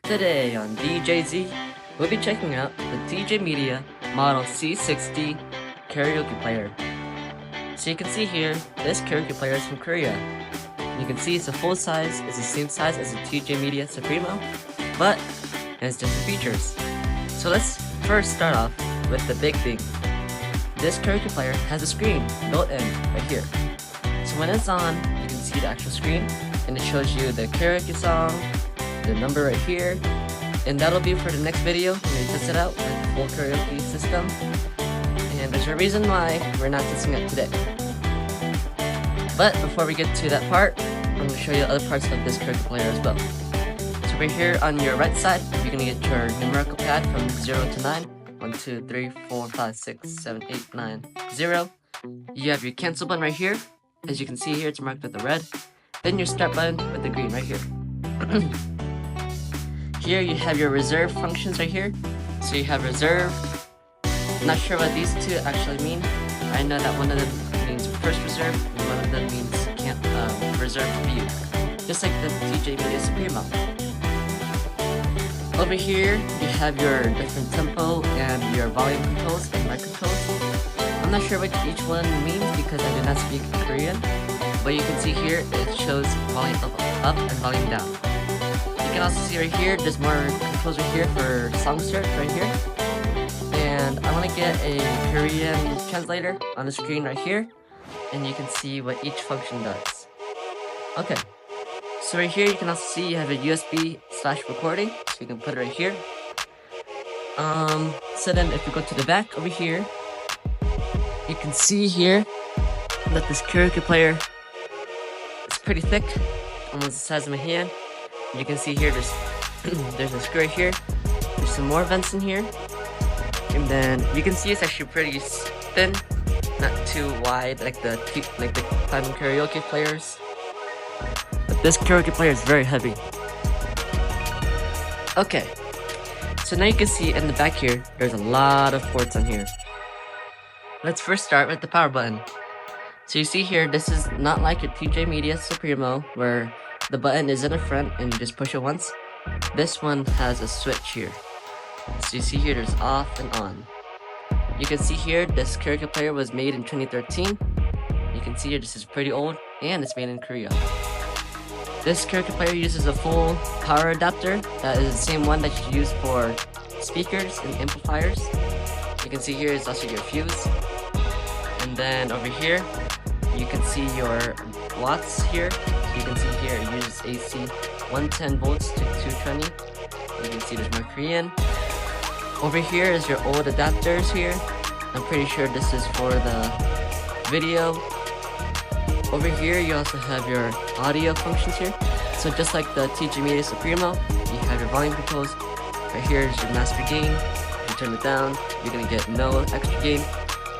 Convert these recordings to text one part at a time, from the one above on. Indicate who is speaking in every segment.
Speaker 1: Today on DJZ, we'll be checking out the TJ Media Model C60 karaoke player. So you can see here, this karaoke player is from Korea. You can see it's a full size, it's the same size as the TJ Media Supremo, but it has different features. So let's first start off with the big thing. This karaoke player has a screen built in right here. So when it's on, you can see the actual screen, and it shows you the karaoke song, the number right here, and that'll be for the next video when we test it out with the full karaoke system. And there's a reason why we're not testing it today. But before we get to that part, I'm going to show you other parts of this karaoke player as well. So right here on your right side, you're going to get your numerical pad from 0 to 9. 1, 2, 3, 4, 5, 6, 7, 8, 9, 0. You have your cancel button right here. As you can see here, it's marked with the red. Then your start button with the green right here. Here you have your reserve functions right here. So you have reserve. Not sure what these two actually mean. I know that one of them means first reserve, and one of them means can't reserve view. Just like the TJ Media Supremo. Over here, you have your different tempo and your volume controls and mic controls. I'm not sure what each one means because I do not speak Korean. But you can see here, it shows volume up and volume down. You can also see right here, there's more controls right here for song search right here. And I want to get a Korean translator on the screen right here. And you can see what each function does. Okay, so right here you can also see you have a USB/recording, so you can put it right here. So then if you go to the back over here, you can see here that this karaoke player is pretty thick, almost the size of my hand. You can see here there's a screw right here. There's some more vents in here, and then you can see it's actually pretty thin, not too wide like the climbing karaoke players. But this karaoke player is very heavy. Okay, so now you can see in the back here, there's a lot of ports on here. Let's first start with the power button. So you see here, this is not like your TJ Media Supremo where the button is in the front and you just push it once. This one has a switch here. So you see here, there's off and on. You can see here, this karaoke player was made in 2013. You can see here, this is pretty old and it's made in Korea. This karaoke player uses a full power adapter that is the same one that you use for speakers and amplifiers. You can see here is also your fuse. And then over here, you can see your watts here. So you can see here it uses AC 110 volts to 220. You can see there's more Korean. Over here is your old adapters here. I'm pretty sure this is for the video. Over here you also have your audio functions here. So just like the TJ Media Supremo, you have your volume controls. Right here is your master gain. If you turn it down, you're gonna get no extra gain.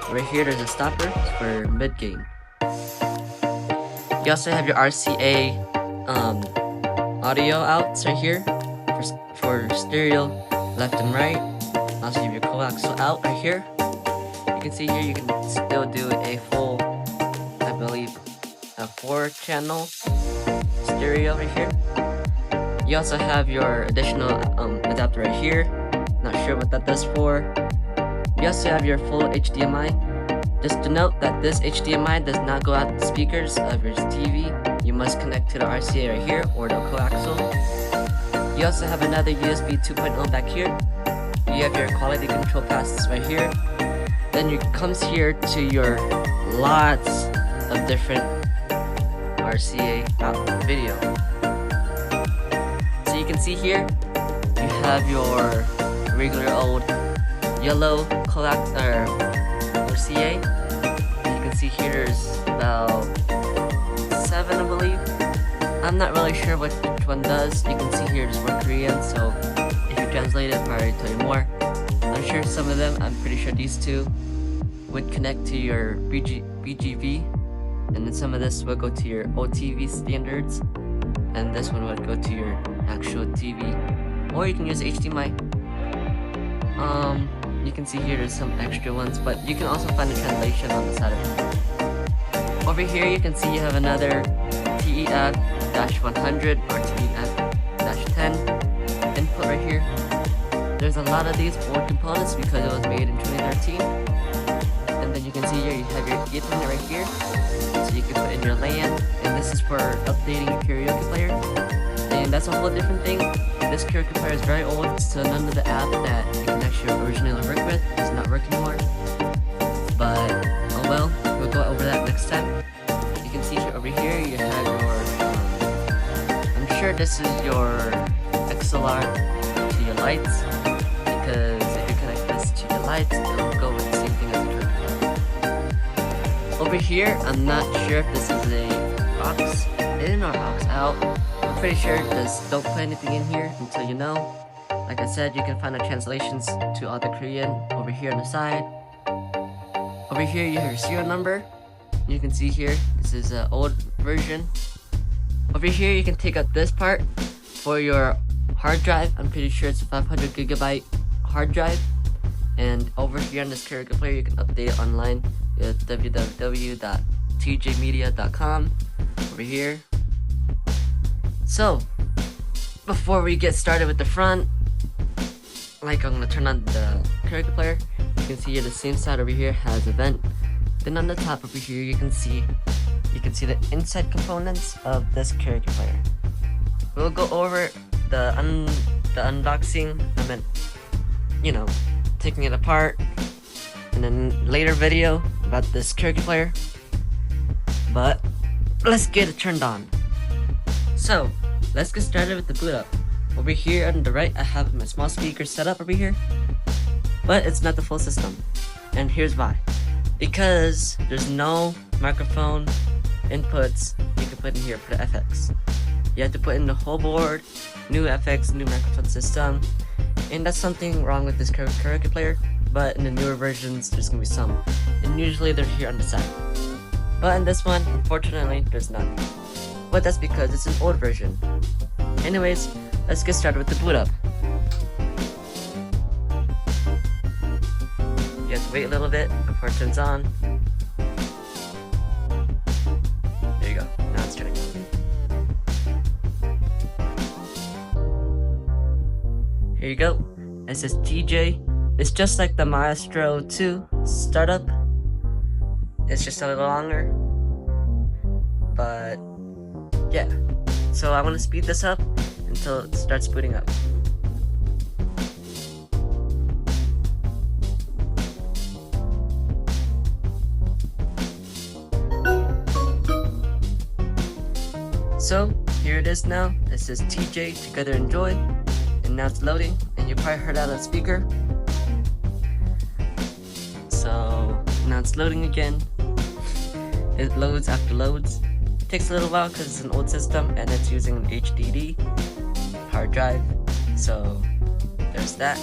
Speaker 1: Right here there's a stopper for mid gain. You also have your RCA audio outs right here for stereo left and right. Also you have your coaxial out right here. You can see here you can still do a full, I believe, a 4-channel stereo right here. You also have your additional adapter right here. Not sure what that does for. You also have your full HDMI. Just to note that this HDMI does not go out to the speakers of your TV. You must connect to the RCA right here or the coaxial. You also have another USB 2.0 back here. You have your quality control passes right here. Then it comes here to your lots of different RCA out video. So you can see here, you have your regular old yellow coax or RCA. You can see here there's about 7, I believe. I'm not really sure which one does. You can see here there's more Korean, so if you translate it, I'll probably tell you more. I'm sure some of them, I'm pretty sure these two would connect to your BGV, and then some of this will go to your OTV standards, and this one would go to your actual TV, or you can use HDMI. You can see here there's some extra ones, but you can also find the translation on the side of it. Over here you can see you have another TEF-100 or TEF-10 input there's a lot of these old components because it was made in 2013. And then you can see here you have your Ethernet right here, so you can put in your LAN, and this is for updating your karaoke player. And that's a whole different thing. This karaoke player is very old, so none of the app that it can actually originally work with is not working anymore. But oh well, we'll go over that next time. You can see here over here you have your I'm sure this is your XLR to your lights, because if you connect this to your lights, it'll go with the same thing as the karaoke. Over here, I'm not sure if this is a aux in or aux out. I'm pretty sure just don't put anything in here until you know. Like I said, you can find the translations to all the Korean over here on the side. Over here you have your serial number. You can see here, this is an old version. Over here you can take out this part for your hard drive. I'm pretty sure it's a 500 gigabyte hard drive. And over here on this karaoke player you can update it online at www.tjmedia.com over here. So, before we get started with the front, I'm gonna turn on the karaoke player. You can see here the same side over here has a vent. Then on the top over here you can see the inside components of this karaoke player. We'll go over the unboxing, taking it apart, and then later video about this karaoke player. But let's get it turned on. So let's get started with the boot up. Over here on the right I have my small speaker set up over here, but it's not the full system. And here's why. Because there's no microphone inputs you can put in here for the FX. You have to put in the whole board, new FX, new microphone system, and that's something wrong with this karaoke player. But in the newer versions there's gonna be some, and usually they're here on the side. But in this one, unfortunately, there's none. But that's because it's an old version. Anyways, let's get started with the boot up. You have to wait a little bit before it turns on. There you go, now it's turning on. Here you go, it says TJ. It's just like the Maestro 2 startup. It's just a little longer. But yeah, so I want to speed this up until it starts booting up. So here it is now. It says TJ Together Enjoy, and now it's loading, and you probably heard that on the speaker. So now it's loading again. It loads after loads. It takes a little while because it's an old system and it's using an HDD hard drive. So there's that.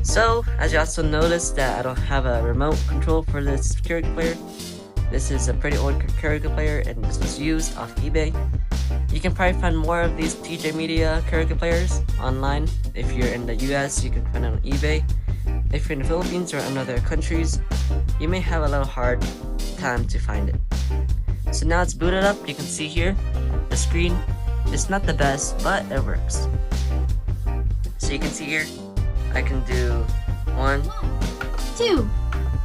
Speaker 1: So as you also noticed that I don't have a remote control for this karaoke player. This is a pretty old karaoke player and this was used off eBay. You can probably find more of these TJ Media karaoke players online. If you're in the US, you can find it on eBay. If you're in the Philippines or in other countries, you may have a little hard time to find it. So now it's booted up. You can see here the screen. It's not the best, but it works. So you can see here I can do 1,
Speaker 2: 2,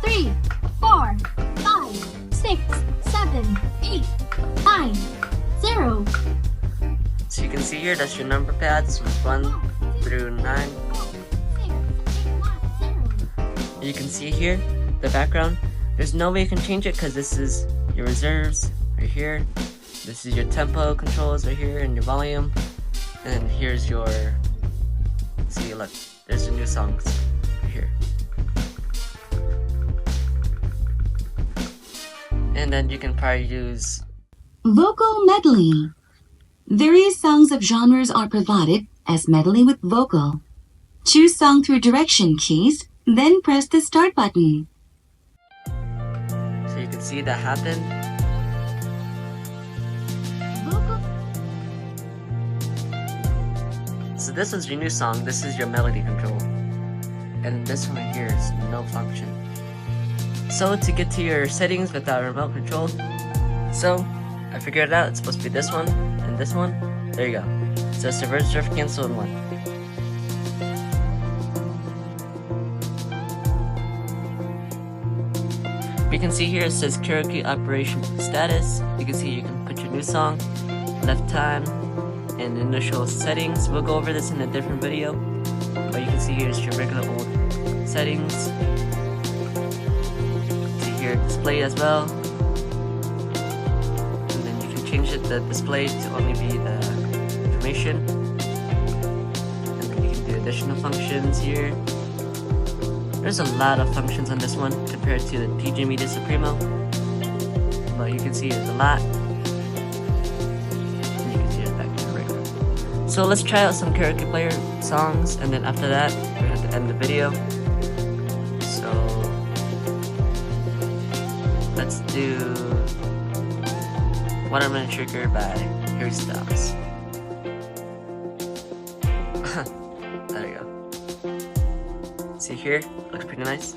Speaker 2: 3, 4, 5, 6, 7, 8, 9, 0.
Speaker 1: So you can see here that's your number pads from 1 through 9. You can see here the background. There's no way you can change it because this is your reserves right here. This is your tempo controls right here and your volume. And here's your, see, look, there's your new songs right here. And then you can probably use
Speaker 2: Vocal medley. Various songs of genres are provided as medley with vocal. Choose song through direction keys, then press the start button.
Speaker 1: So you can see that happen.
Speaker 2: Vocal.
Speaker 1: So this was your new song. This is your melody control. And this one right here is no function. So to get to your settings without remote control, so I figured it out. It's supposed to be this one and this one. There you go. So it's reverse drift cancel in one. You can see here it says karaoke operation status. You can see you can put your new song, left time, and initial settings. We'll go over this in a different video, but you can see here's your regular old settings. See here display as well, and then you can change the display to only be the information, and then you can do additional functions here. There's a lot of functions on this one compared to the TJ Media Supremo, but you can see there's a lot. And you can see it back in the regular. So let's try out some karaoke player songs, and then after that, we're going to end the video. So let's do Watermelon Sugar by Harry Styles. There you go. See here, looks pretty nice.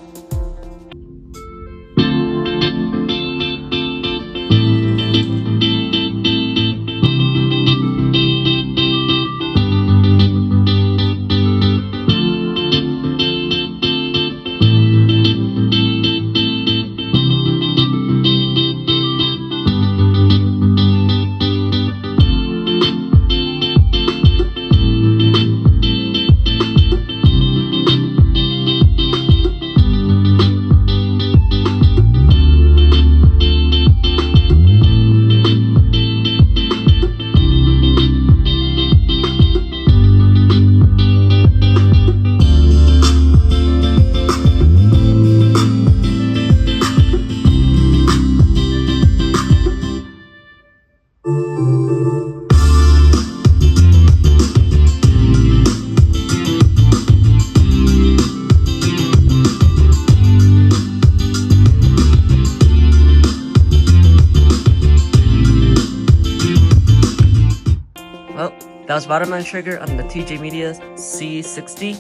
Speaker 1: Well, that was Watermelon Sugar on the TJ Media C60.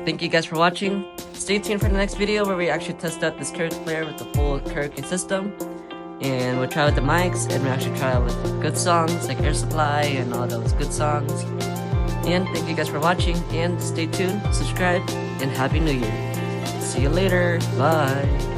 Speaker 1: Thank you guys for watching. Stay tuned for the next video where we actually test out this karaoke player with the full karaoke system. And we'll try with the mics, and we'll actually try with good songs like Air Supply and all those good songs. And thank you guys for watching, and stay tuned, subscribe, and Happy New Year. See you later. Bye.